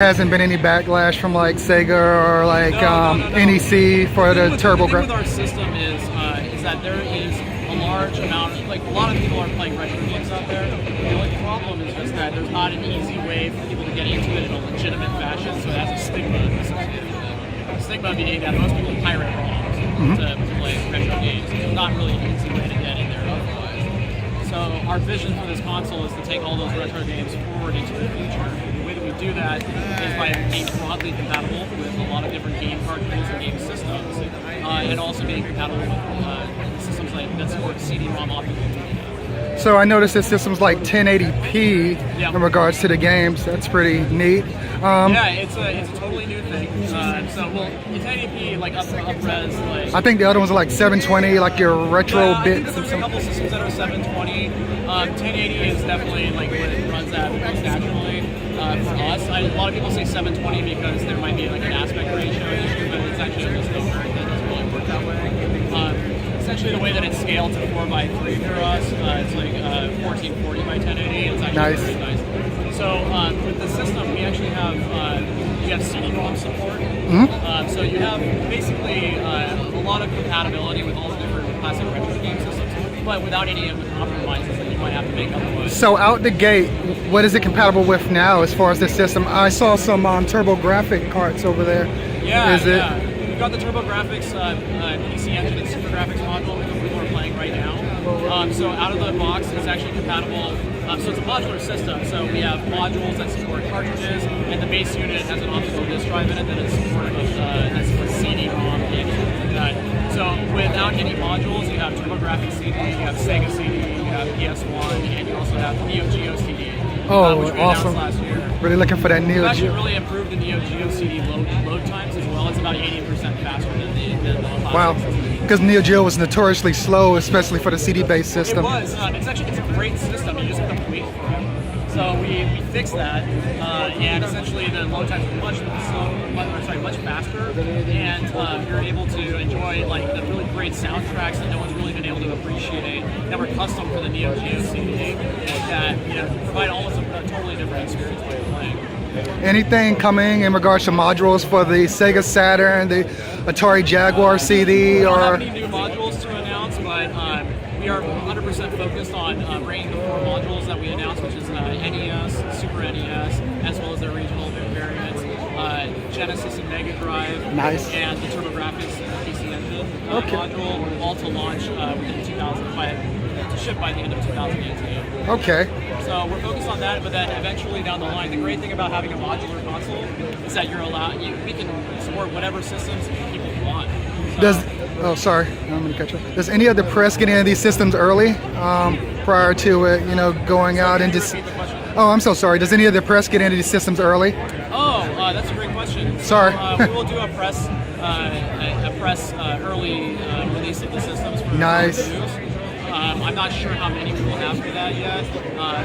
Hasn't been any backlash from like Sega or like No. NEC for the The thing TurboGrafx. with our system is that there is a large amount of, like, a lot of people are playing retro games out there. The only problem is just that there's not an easy way for people to get into it in a legitimate fashion, so it has a stigma associated with it. The stigma being that most people pirate ROMs to play retro games. There's not really an easy way to get in there otherwise. So our vision for this console is to take all those retro games forward into the future. The way that we do that is by being broadly compatible with a lot of different game cartridges and game systems, and also being compatible with systems like that support CD-ROM optical media. So I noticed this system's like 1080p Yeah. in regards to the games. That's pretty neat. Yeah, it's a totally new thing. It's 1080p, like up-res, like. I think the other ones are like 720, like your retro I think bits that and there's a couple systems that are 720. 1080 is definitely like what it runs at most naturally for us. A lot of people say 720 because there might be like an aspect ratio issue, but it's actually almost over. It doesn't really work that way. Essentially, the way that it's scaled to 4:3 for us, it's like 1440 by 1080. It's actually Nice. really nice. So with the system, we actually have CD-ROM support. So you have basically a lot of compatibility with all the different classic retro game systems, but without any of the compromises that you might have to make otherwise. So out the gate, what is it compatible with now as far as the system? I saw some TurboGrafx carts over there. Yeah, Is it? yeah. We've got the TurboGrafx PC Engine and SuperGrafx module that people are playing right now. So out of the box, it's actually compatible. So it's a modular system. So we have modules that support cartridges, and the base unit has an optical disk drive in it that is supportive of that's CD-ROM and like that. So without any modules, you have TurboGrafx CD, you have Sega CD, you have PS1, and you also have Neo Geo CD. Which we announced awesome. last year. Really looking for that We've Neo actually Geo. really improved the Neo Geo CD load times as well. It's about 80% faster than the classic Wow. system. Because Neo Geo was notoriously slow, especially for the CD-based It system. was. It's a great system. You just have to wait for it. So we fixed that, and essentially the load times were much faster, and you're able to enjoy like the really great soundtracks that no one's really been able to appreciate that were custom for the Neo Geo CD. That provide almost a totally different experience when you're playing. Anything coming in regards to modules for the Sega Saturn, the Atari Jaguar CD, We don't or have any new modules to announce, but we are 100% focused on bringing the 4 modules that we announced, which is NES, Super NES, as well as their regional variants, Genesis and Mega Drive, Nice. and the TurboGrafx PC Engine Okay. module, all to launch within 2005, to ship by the end of 2018. okay. So we're focused on that, but then eventually down the line, the great thing about having a modular console is that we can support whatever systems people want. So, I'm gonna catch up. Does any of the press get into these systems early, prior to it, going out and just? repeat the question? Oh, I'm so sorry. Does any of the press get into these systems early? Oh, that's a great question. Sorry. So, we will do a press early release of the systems for Nice. reviews. I'm not sure how many we will have for that yet,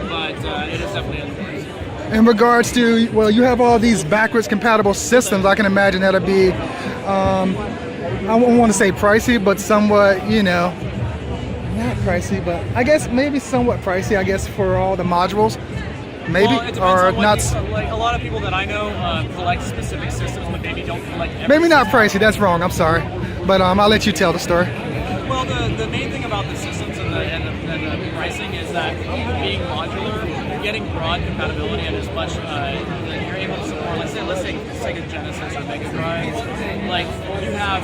but it is definitely in the works. In regards to, well, you have all these backwards compatible systems. I can imagine that'll be, I won't want to say pricey, but somewhat, not pricey, but I guess maybe somewhat pricey. I guess for all the modules, maybe, Well, it depends or on what not. like a lot of people that I know collect specific systems, but maybe don't collect every Maybe not system. pricey. That's wrong. I'm sorry, but I'll let you tell the story. Well, the main thing about the systems and the pricing is that being modular, you're getting broad compatibility and as much you're able to support. Let's say Sega Genesis or Mega Drive. Like you have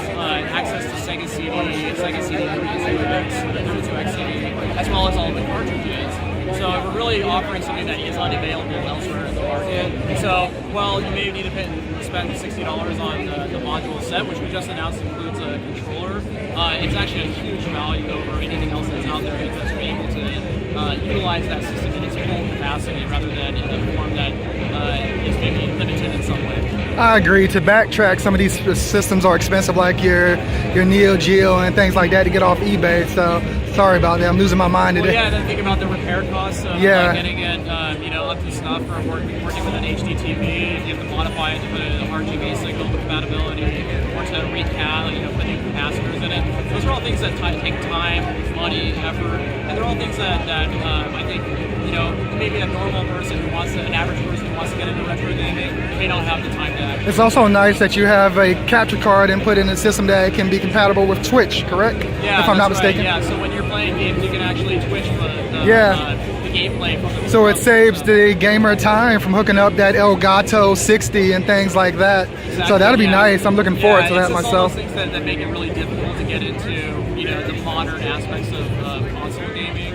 access to Sega CD, Sega CD 32X, 32X CD, as well as all the cartridges. So we're really offering something that is unavailable elsewhere in the market. So while you may need to spend $60 on the module set, which we just announced includes a controller, it's actually a huge value over anything else that's out there because we're able to utilize that system in its full capacity rather than in a form that is maybe limited in some way. I agree. To backtrack, some of these systems are expensive, like your Neo Geo and things like that, to get off eBay. So sorry about that. I'm losing my mind Well, today. yeah, and then think about the repair costs of getting it, up to snuff for working with an HDTV. You have to modify it to put an RGB signal compatibility, or to put new capacitors in it. Those are all things that take time, money, effort, and they're all things that I think maybe a normal person who wants to, an average person who wants to get into retro gaming may not have the time to actually. It's also nice that you have a capture card input in the system that can be compatible with Twitch, correct? Yeah, if I'm not that's mistaken. right. Yeah, so when you're playing games, you can actually Twitch the gameplay from the. So it saves the gamer time from hooking up that Elgato 60 and things like that. Exactly, so that'll be nice. I'm looking forward to that it's myself. All those things that make it really difficult to get into, the modern aspects of console gaming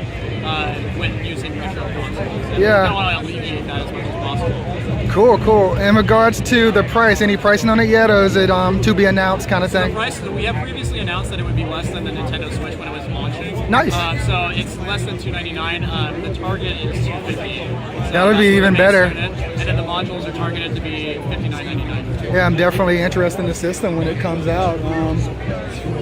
when using retro consoles. And Yeah. I want to alleviate that as much as possible. Cool. In regards to the price, any pricing on it yet, or is it to be announced kind of So thing? the price, we have previously announced that it would be less than the Nintendo Switch when it was launching. Nice. So it's less than $299. The target is $250. So That would be that's even what better. makes it. And then the modules are targeted to be $59.99. Yeah, I'm definitely interested in the system when it comes out.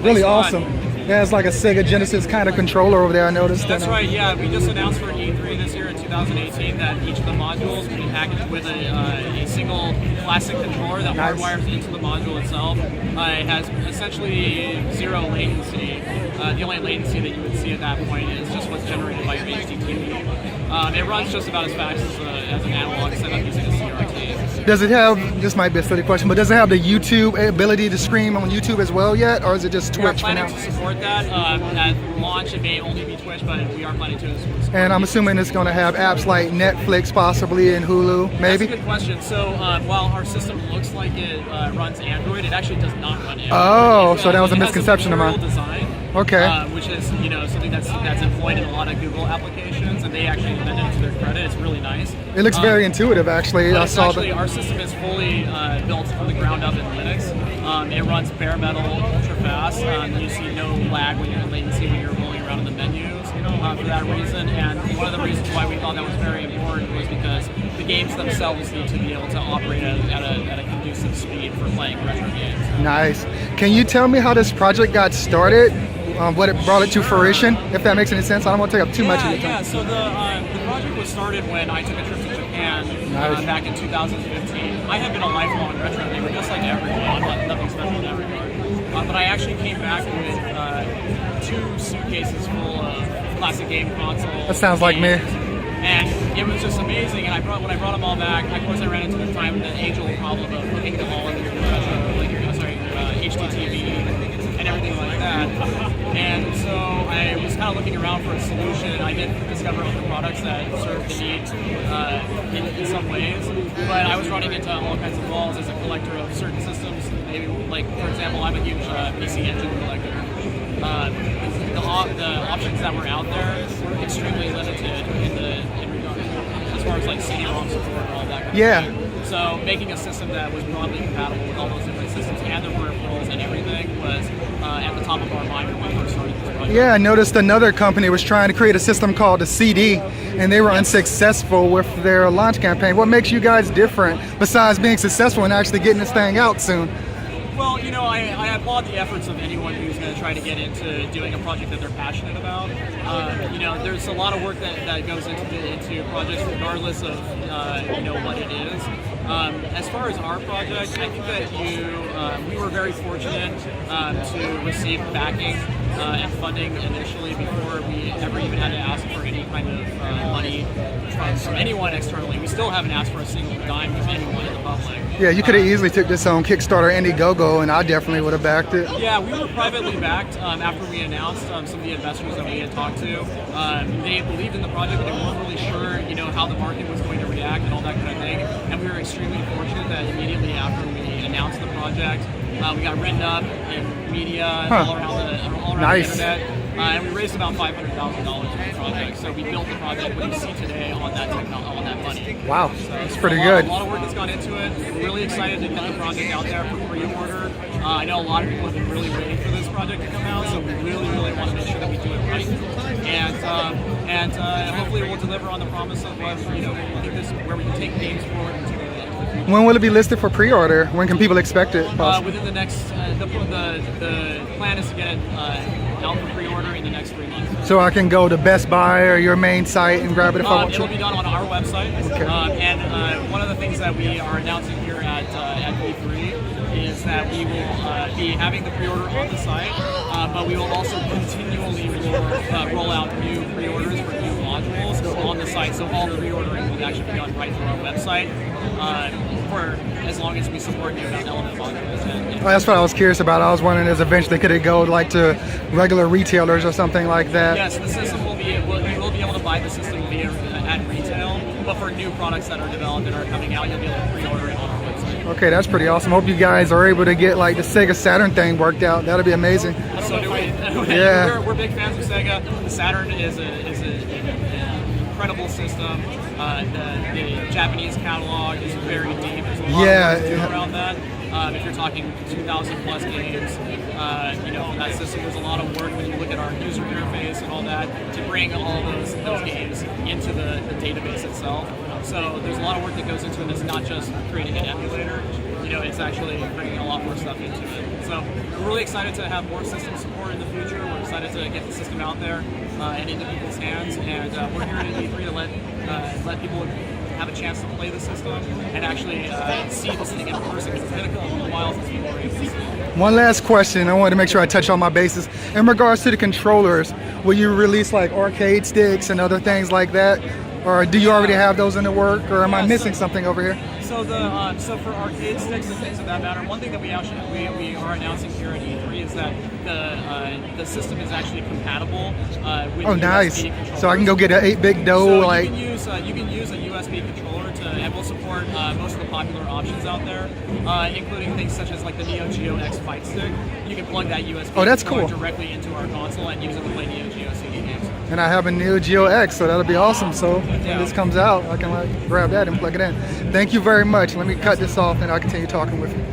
Really awesome. Yeah, it's like a Sega Genesis kind of controller over there, I noticed. That's right, yeah. We just announced for E3 this year in 2018 that each of the modules will be packaged with a single classic controller that hardwires into the module itself. It has essentially zero latency. The only latency that you would see at that point is just what's generated by your HDTV. It runs just about as fast as an analog setup using a CRT. Does it have, this might be a silly question, but does it have the YouTube ability to stream on YouTube as well yet, or is it just Twitch for We're now? planning to support that. At launch, it may only be Twitch, but we are planning to support And I'm assuming it's going to have apps like Netflix possibly and Hulu, maybe? That's a good question. So while our system looks like it runs Android, it actually does not run Android. Oh, so that was a it has misconception of mine. design. Okay. Which is something that's employed in a lot of Google applications, and they actually invented it to their credit. It's really nice. It looks very intuitive, actually. I saw Actually, our system is fully built from the ground up in Linux. It runs bare metal, ultra fast. You see no lag when you're latency when you're rolling around in the menus for that reason. And one of the reasons why we thought that was very important was because the games themselves need to be able to operate at a conducive speed for playing retro games. Nice. Can you tell me how this project got started? What it brought it to fruition, if that makes any sense? I don't want to take up too much of your time. Yeah, so the project was started when I took a trip to Japan back in 2015. I had been a lifelong retro gamer, just like everyone, nothing special in that regard. But I actually came back with 2 suitcases full of classic game consoles. That sounds like me. And it was just amazing. And when I brought them all back, of course I ran into the age-old problem of hooking them all into HDTV and everything like that. And so I was kind of looking around for a solution. I did discover other products that served the need in some ways, but I was running into all kinds of walls as a collector of certain systems. Maybe, like, for example, I'm a huge PC Engine collector. The options that were out there were extremely limited as far as like CD-ROM support and all that kind of thing. So making a system that was broadly compatible with all those different systems and the peripherals and everything was at the top of our mind when we first started this project. Yeah, I noticed another company was trying to create a system called the CD, and they were unsuccessful with their launch campaign. What makes you guys different besides being successful and actually getting this thing out soon? Well, I applaud the efforts of anyone who's going to try to get into doing a project that they're passionate about. There's a lot of work that goes into projects regardless of what it is. As far as our project, I think that we were very fortunate to receive backing and funding initially before we ever even had to ask for any kind of money from anyone externally. We still haven't asked for a single dime from anyone in the public. Yeah, you could have easily took this on Kickstarter, Indiegogo, and I definitely would have backed it. Yeah, we were privately backed after we announced some of the investors that we had talked to. They believed in the project, but they weren't really sure, how the market was going to react and all that kind of thing. And we were extremely fortunate that immediately after we announced the project, we got written up in media all around the internet. And we raised about $500,000 for the project. So we built the project, what you see today, on that money. Wow, So that's pretty a good. lot of work has gone into it. We're really excited to get the project out there for pre-order. I know a lot of people have been really waiting for this project to come out, so we really, really want to make sure that we do it right. And hopefully we'll deliver on the promise of what, where we can take games forward into the future. When will it be listed for pre-order? When can people expect it? Within the next, the plan is to get it out for pre-order in the next 3 months. So I can go to Best Buy or your main site and grab it if I want It'll to? be done on our website. Okay. And one of the things that we are announcing here at E3 is that we will be having the pre-order on the site, but we will also continually roll out new pre-orders for new modules on the site, so all the reordering will actually be done right through our website for as long as we support new element modules. Oh, that's what I was curious about. I was wondering, is eventually could it go like to regular retailers or something like that? Yes, the system will be. You will be able to buy the system via at retail, but for new products that are developed and are coming out, you'll be able to pre-order it on our website. Okay, that's pretty awesome. Hope you guys are able to get like the Sega Saturn thing worked out. That'll be amazing. So do we. Yeah. We're big fans of Sega. The Saturn is an incredible system. The Japanese catalog is very deep. There's a lot of work to do around that. If you're talking 2,000 plus games, that system, there's a lot of work when you look at our user interface and all that to bring all those games into the database itself. So there's a lot of work that goes into it. It's not just creating an emulator. It's actually bringing a lot more stuff into it. So we're really excited to have more system support in the future. We're excited to get the system out there and into people's hands. And we're here at E3 to let people have a chance to play the system and actually see this thing in person. It's been a while since people were able to see it. One last question. I wanted to make sure I touch on my bases. In regards to the controllers, will you release like arcade sticks and other things like that? Or do you already have those in the work, or am I missing something over here? So for arcade sticks and things of that matter, one thing that we are announcing here at E3 is that the system is actually compatible with nice. USB controllers. So I can go get an 8-bit DOE so you can use a USB controller and we'll support most of the popular options out there, including things such as like the Neo Geo X Fight Stick. You can plug that USB controller directly into our console and use it to play Neo Geo CD games. And I have a Neo Geo X, so that'll be awesome. So when this comes out, I can like grab that and plug it in. Thank you very much. Let me cut this off and I'll continue talking with you.